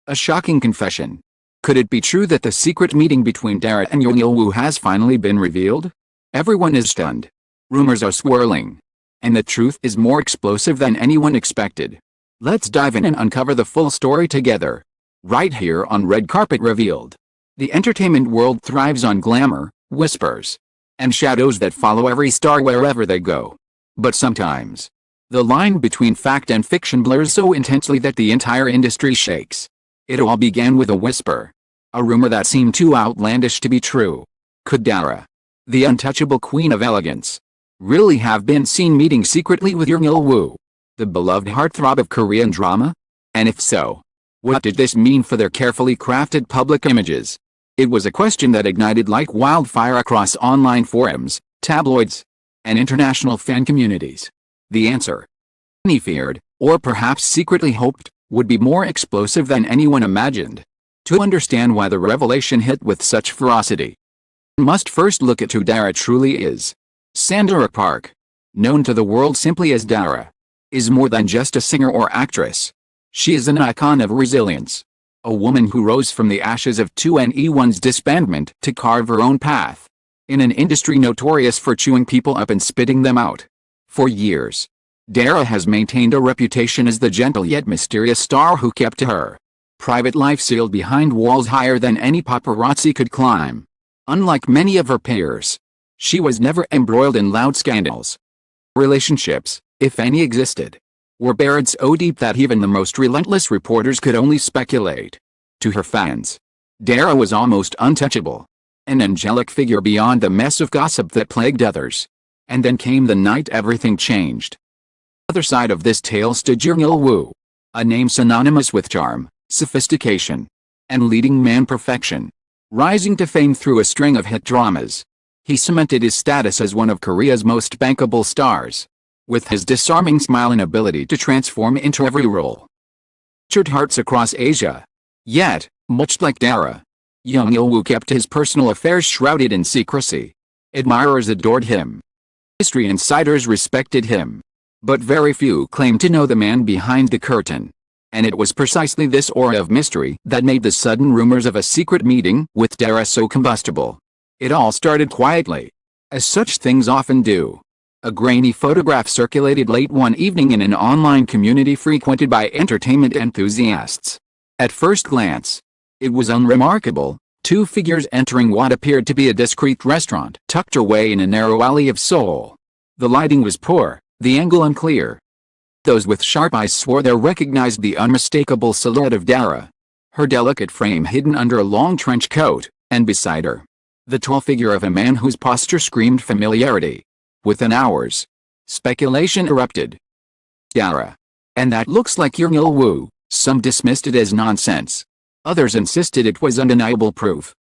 A shocking confession. Could it be true that the secret meeting between Dara and Jung Il-woo has finally been revealed? Everyone is stunned. Rumors are swirling. And the truth is more explosive than anyone expected. Let's dive in and uncover the full story together. Right here on Red Carpet Revealed. The entertainment world thrives on glamour, whispers, and shadows that follow every star wherever they go. But sometimes, the line between fact and fiction blurs so intensely that the entire industry shakes. It all began with a whisper. A rumor that seemed too outlandish to be true. Could Dara, the untouchable queen of elegance, really have been seen meeting secretly with Jung Il-woo, the beloved heartthrob of Korean drama? And if so, what did this mean for their carefully crafted public images? It was a question that ignited like wildfire across online forums, tabloids, and international fan communities. The answer, many feared, or perhaps secretly hoped, would be more explosive than anyone imagined. To understand why the revelation hit with such ferocity, we must first look at who Dara truly is. Sandra Park, known to the world simply as Dara, is more than just a singer or actress. She is an icon of resilience. A woman who rose from the ashes of 2NE1's disbandment to carve her own path. In an industry notorious for chewing people up and spitting them out. For years, Dara has maintained a reputation as the gentle yet mysterious star who kept her private life sealed behind walls higher than any paparazzi could climb. Unlike many of her peers, she was never embroiled in loud scandals. Relationships, if any existed, were buried so deep that even the most relentless reporters could only speculate. To her fans, Dara was almost untouchable. An angelic figure beyond the mess of gossip that plagued others. And then came the night everything changed. On the other side of this tale stood Jung Il-woo, a name synonymous with charm, sophistication, and leading man perfection. Rising to fame through a string of hit dramas, he cemented his status as one of Korea's most bankable stars. With his disarming smile and ability to transform into every role, captured hearts across Asia. Yet, much like Dara, Jung Il-woo kept his personal affairs shrouded in secrecy. Admirers adored him. Industry insiders respected him. But very few claimed to know the man behind the curtain. And it was precisely this aura of mystery that made the sudden rumors of a secret meeting with Dara so combustible. It all started quietly, as such things often do. A grainy photograph circulated late one evening in an online community frequented by entertainment enthusiasts. At first glance, it was unremarkable. Two figures entering what appeared to be a discreet restaurant tucked away in a narrow alley of Seoul. The lighting was poor, the angle unclear. Those with sharp eyes swore they recognized the unmistakable silhouette of Dara, her delicate frame hidden under a long trench coat, and beside her, the tall figure of a man whose posture screamed familiarity. Within hours, speculation erupted. Dara. And that looks like Jung Il-woo. Some dismissed it as nonsense. Others insisted it was undeniable proof.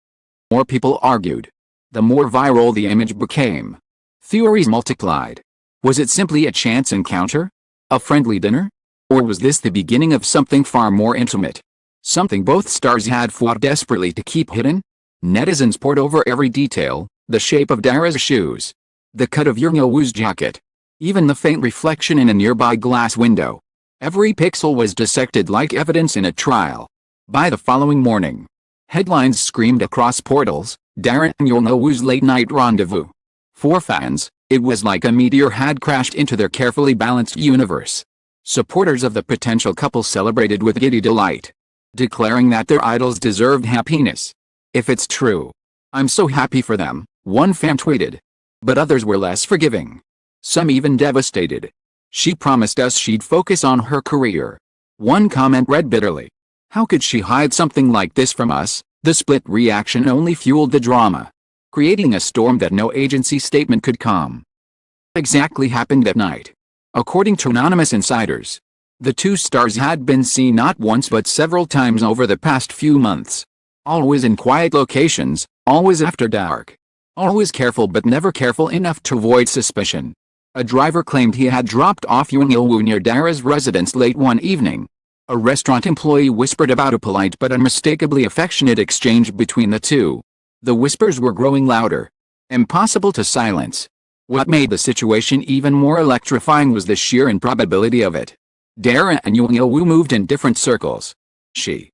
More people argued. The more viral the image became, theories multiplied. Was it simply a chance encounter? A friendly dinner? Or was this the beginning of something far more intimate? Something both stars had fought desperately to keep hidden? Netizens pored over every detail, the shape of Dara's shoes, the cut of Jung Il-woo's jacket, even the faint reflection in a nearby glass window. Every pixel was dissected like evidence in a trial. By the following morning, headlines screamed across portals, Dara and Jung Il-woo's late-night rendezvous. For fans, it was like a meteor had crashed into their carefully balanced universe. Supporters of the potential couple celebrated with giddy delight, declaring that their idols deserved happiness. If it's true, I'm so happy for them, one fan tweeted. But others were less forgiving. Some even devastated. She promised us she'd focus on her career. One comment read bitterly. How could she hide something like this from us? The split reaction only fueled the drama, creating a storm that no agency statement could calm. What exactly happened that night? According to anonymous insiders, the two stars had been seen not once but several times over the past few months. Always in quiet locations, always after dark. Always careful but never careful enough to avoid suspicion. A driver claimed he had dropped off Jung Il-woo near Dara's residence late one evening. A restaurant employee whispered about a polite but unmistakably affectionate exchange between the two. The whispers were growing louder. Impossible to silence. What made the situation even more electrifying was the sheer improbability of it. Dara and Jung Il-woo moved in different circles. She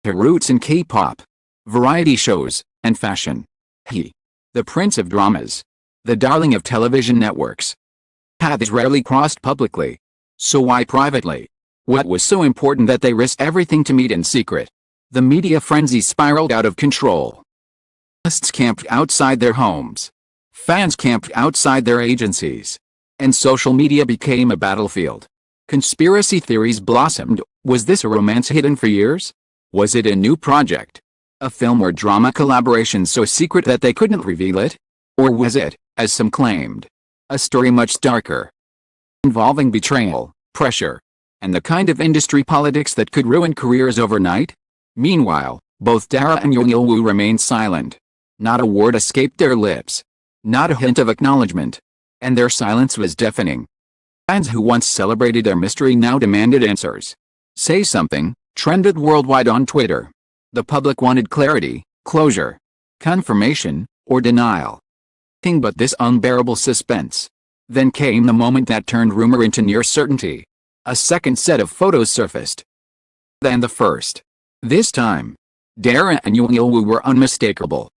Her roots in K-pop, variety shows, and fashion. He, the prince of dramas, the darling of television networks, paths rarely crossed publicly. So why privately? What was so important that they risked everything to meet in secret? The media frenzy spiraled out of control. Journalists camped outside their homes. Fans camped outside their agencies. And social media became a battlefield. Conspiracy theories blossomed. Was this a romance hidden for years? Was it a new project? A film or drama collaboration so secret that they couldn't reveal it? Or was it, as some claimed, a story much darker, involving betrayal, pressure, and the kind of industry politics that could ruin careers overnight? Meanwhile, both Dara and Jung Il-woo remained silent. Not a word escaped their lips. Not a hint of acknowledgement. And their silence was deafening. Fans who once celebrated their mystery now demanded answers. Say something, trended worldwide on Twitter. The public wanted clarity, closure, confirmation, or denial. Nothing but this unbearable suspense. Then came the moment that turned rumor into near certainty. A second set of photos surfaced. Than the first. This time, Dara and Jung Il-woo were unmistakable.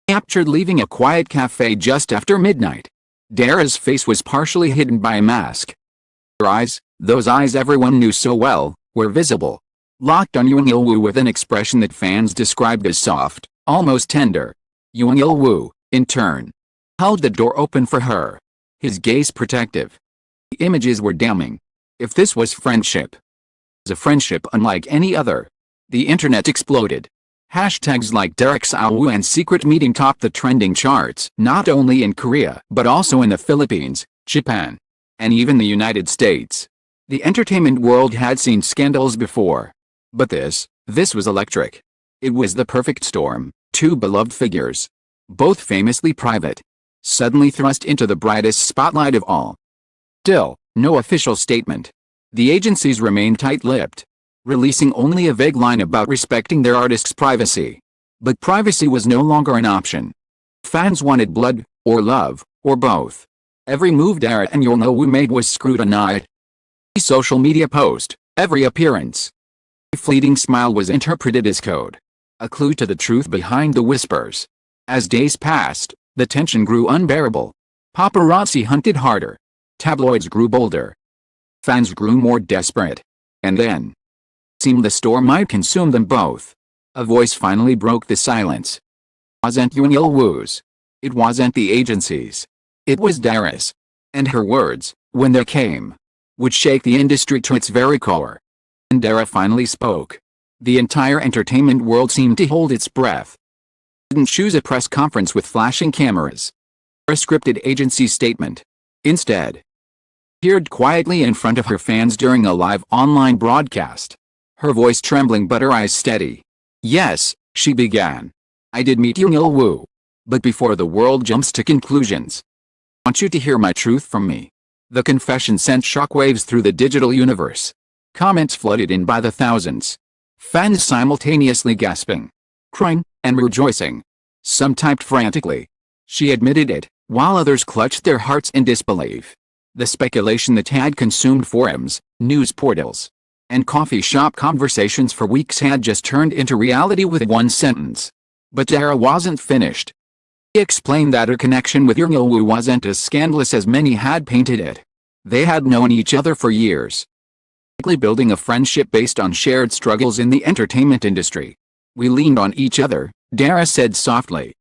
Captured leaving a quiet cafe just after midnight. Dara's face was partially hidden by a mask. Her eyes, those eyes everyone knew so well, were visible. Locked on Jung Il-woo with an expression that fans described as soft, almost tender. Jung Il-woo, in turn, held the door open for her. His gaze protective. The images were damning. If this was friendship, it was a friendship unlike any other. The internet exploded. Hashtags like Dara Jung Il-woo and secret meeting topped the trending charts, not only in Korea but also in the Philippines, Japan, and even the United States. The entertainment world had seen scandals before. But this was electric. It was the perfect storm. Two beloved figures, both famously private, suddenly thrust into the brightest spotlight of all. Still, no official statement. The agencies remained tight-lipped, releasing only a vague line about respecting their artists' privacy. But privacy was no longer an option. Fans wanted blood, or love, or both. Every move Dara and Jung Il-woo made was scrutinized. Every social media post, every appearance, every fleeting smile was interpreted as code. A clue to the truth behind the whispers. As days passed, the tension grew unbearable. Paparazzi hunted harder. Tabloids grew bolder. Fans grew more desperate. And then, it seemed the storm might consume them both. A voice finally broke the silence. It wasn't Jung Il-woo's. It wasn't the agency's. It was Dara's. And her words, when they came, would shake the industry to its very core. And Dara finally spoke. The entire entertainment world seemed to hold its breath. Didn't choose a press conference with flashing cameras or a scripted agency statement. Instead, appeared quietly in front of her fans during a live online broadcast. Her voice trembling but her eyes steady. Yes, she began. I did meet Jung Il-woo. But before the world jumps to conclusions, I want you to hear my truth from me. The confession sent shockwaves through the digital universe. Comments flooded in by the thousands. Fans simultaneously gasping, crying, and rejoicing. Some typed frantically. She admitted it, while others clutched their hearts in disbelief. The speculation that had consumed forums, news portals, and coffee shop conversations for weeks had just turned into reality with one sentence. But Dara wasn't finished. He explained that her connection with Jung Il-woo wasn't as scandalous as many had painted it. They had known each other for years, likely building a friendship based on shared struggles in the entertainment industry. We leaned on each other, Dara said softly.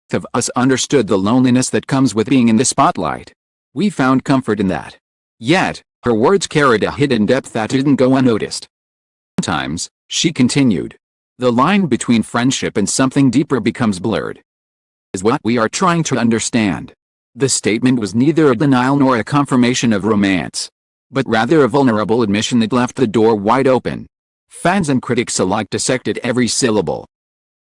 Both of us understood the loneliness that comes with being in the spotlight. We found comfort in that. Yet, her words carried a hidden depth that didn't go unnoticed. Sometimes, she continued, the line between friendship and something deeper becomes blurred. Is what we are trying to understand. The statement was neither a denial nor a confirmation of romance, but rather a vulnerable admission that left the door wide open. Fans and critics alike dissected every syllable.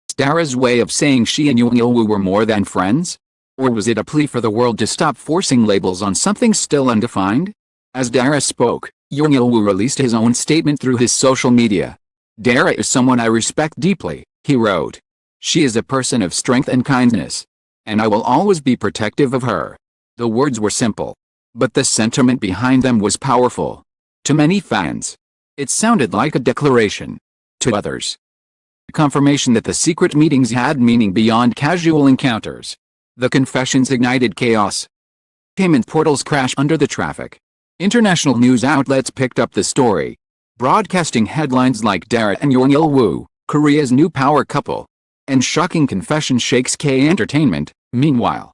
Was Dara's way of saying she and Jung Il-woo were more than friends? Or was it a plea for the world to stop forcing labels on something still undefined? As Dara spoke, Jung Il-woo released his own statement through his social media. Dara is someone I respect deeply, he wrote. She is a person of strength and kindness, and I will always be protective of her. The words were simple, but the sentiment behind them was powerful. To many fans, it sounded like a declaration. To others, confirmation that the secret meetings had meaning beyond casual encounters. The confessions ignited chaos. Payment portals crash under the traffic. International news outlets picked up the story, broadcasting headlines like Dara and Jung Il-woo, Korea's new power couple, and shocking confession shakes K entertainment. Meanwhile,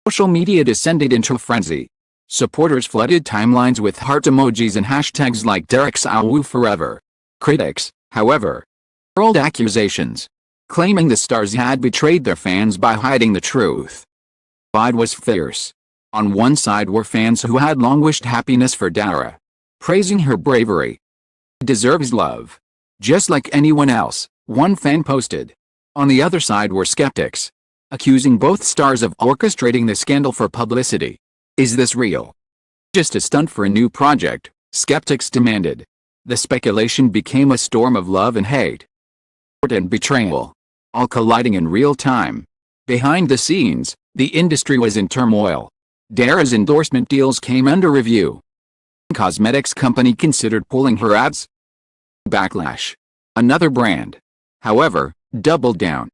social media descended into a frenzy. Supporters flooded timelines with heart emojis and hashtags like Dara Jung Il-woo forever. Critics, however, hurled accusations, claiming the stars had betrayed their fans by hiding the truth. The divide was fierce. On one side were fans who had long wished happiness for Dara, praising her bravery. "She deserves love, just like anyone else," one fan posted. On the other side were skeptics, accusing both stars of orchestrating the scandal for publicity. "Is this real? Just a stunt for a new project?" skeptics demanded. The speculation became a storm of love and hate, support and betrayal, all colliding in real time. Behind the scenes, the industry was in turmoil. Dara's endorsement deals came under review. Cosmetics company considered pulling her ads. Backlash. Another brand, however, doubled down,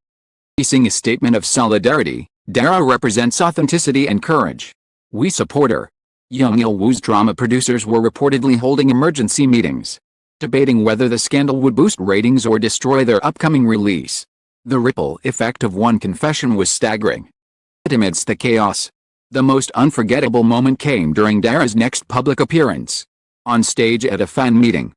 releasing a statement of solidarity. "Dara represents authenticity and courage. We support her." Jung Il-woo's drama producers were reportedly holding emergency meetings, debating whether the scandal would boost ratings or destroy their upcoming release. The ripple effect of one confession was staggering. Amidst the chaos, the most unforgettable moment came during Dara's next public appearance. On stage at a fan meeting,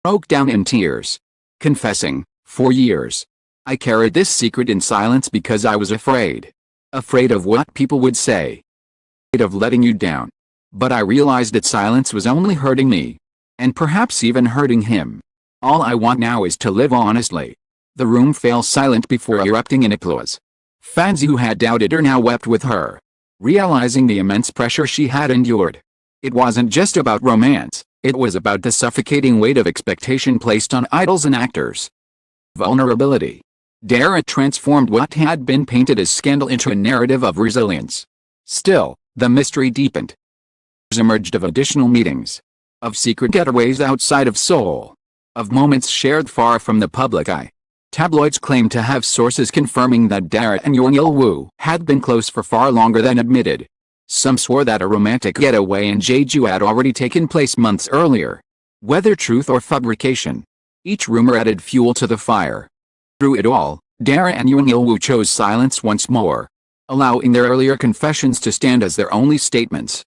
broke down in tears, confessing, "For years, I carried this secret in silence because I was afraid. Afraid of what people would say. Afraid of letting you down. But I realized that silence was only hurting me, and perhaps even hurting him. All I want now is to live honestly." The room fell silent before erupting in applause. Fans who had doubted her now wept with her, realizing the immense pressure she had endured. It wasn't just about romance, it was about the suffocating weight of expectation placed on idols and actors. Vulnerability. Dara transformed what had been painted as scandal into a narrative of resilience. Still, the mystery deepened. Emerged of additional meetings, of secret getaways outside of Seoul, of moments shared far from the public eye. Tabloids claimed to have sources confirming that Dara and Jung Il-woo had been close for far longer than admitted. Some swore that a romantic getaway in Jeju had already taken place months earlier. Whether truth or fabrication, each rumor added fuel to the fire. Through it all, Dara and Jung Il-woo chose silence once more, allowing their earlier confessions to stand as their only statements.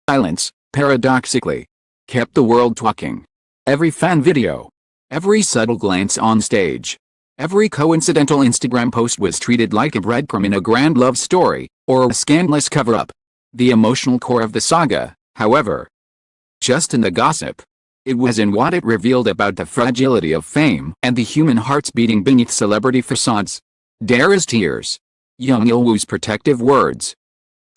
Silence, paradoxically, kept the world talking. Every fan video, every subtle glance on stage, every coincidental Instagram post was treated like a breadcrumb in a grand love story, or a scandalous cover-up. The emotional core of the saga, however, just in the gossip. It was in what it revealed about the fragility of fame and the human hearts beating beneath celebrity facades. Dara's tears, Jung Il-woo's protective words,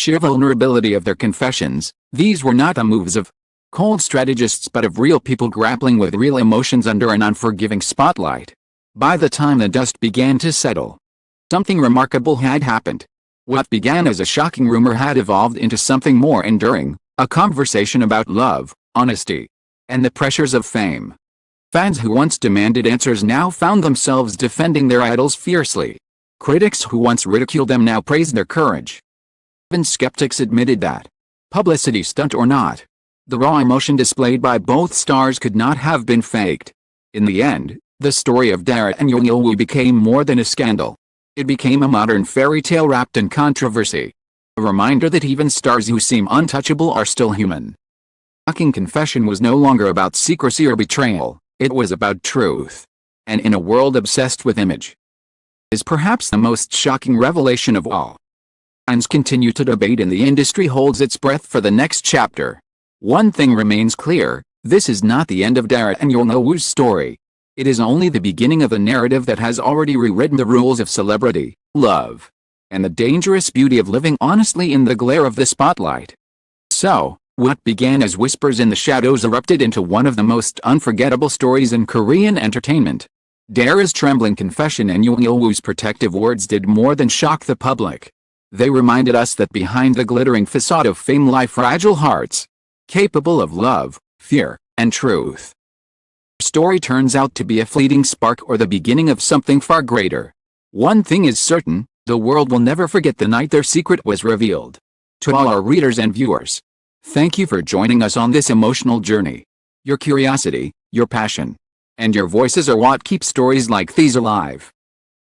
sheer vulnerability of their confessions. These were not the moves of cold strategists but of real people grappling with real emotions under an unforgiving spotlight. By the time the dust began to settle, something remarkable had happened. What began as a shocking rumor had evolved into something more enduring, a conversation about love, honesty, and the pressures of fame. Fans who once demanded answers now found themselves defending their idols fiercely. Critics who once ridiculed them now praised their courage. Even skeptics admitted that, publicity stunt or not, the raw emotion displayed by both stars could not have been faked. In the end, the story of Dara and Jung Il-woo became more than a scandal. It became a modern fairy tale wrapped in controversy. A reminder that even stars who seem untouchable are still human. Shocking confession was no longer about secrecy or betrayal, it was about truth. And in a world obsessed with image, is perhaps the most shocking revelation of all. Fans continue to debate and the industry holds its breath for the next chapter. One thing remains clear, this is not the end of Dara and Jung Il-woo's story. It is only the beginning of a narrative that has already rewritten the rules of celebrity, love, and the dangerous beauty of living honestly in the glare of the spotlight. So, what began as whispers in the shadows erupted into one of the most unforgettable stories in Korean entertainment. Dara's trembling confession and Jung Il-woo's protective words did more than shock the public. They reminded us that behind the glittering facade of fame lie fragile hearts, capable of love, fear, and truth. Story turns out to be a fleeting spark or the beginning of something far greater. One thing is certain, the world will never forget the night their secret was revealed. To all our readers and viewers, thank you for joining us on this emotional journey. Your curiosity, your passion, and your voices are what keep stories like these alive.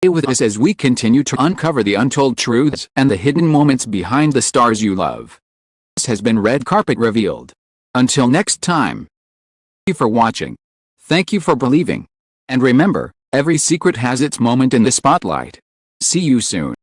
Stay with us as we continue to uncover the untold truths and the hidden moments behind the stars you love. This has been Red Carpet Revealed. Until next time. Thank you for watching. Thank you for believing. And remember, every secret has its moment in the spotlight. See you soon.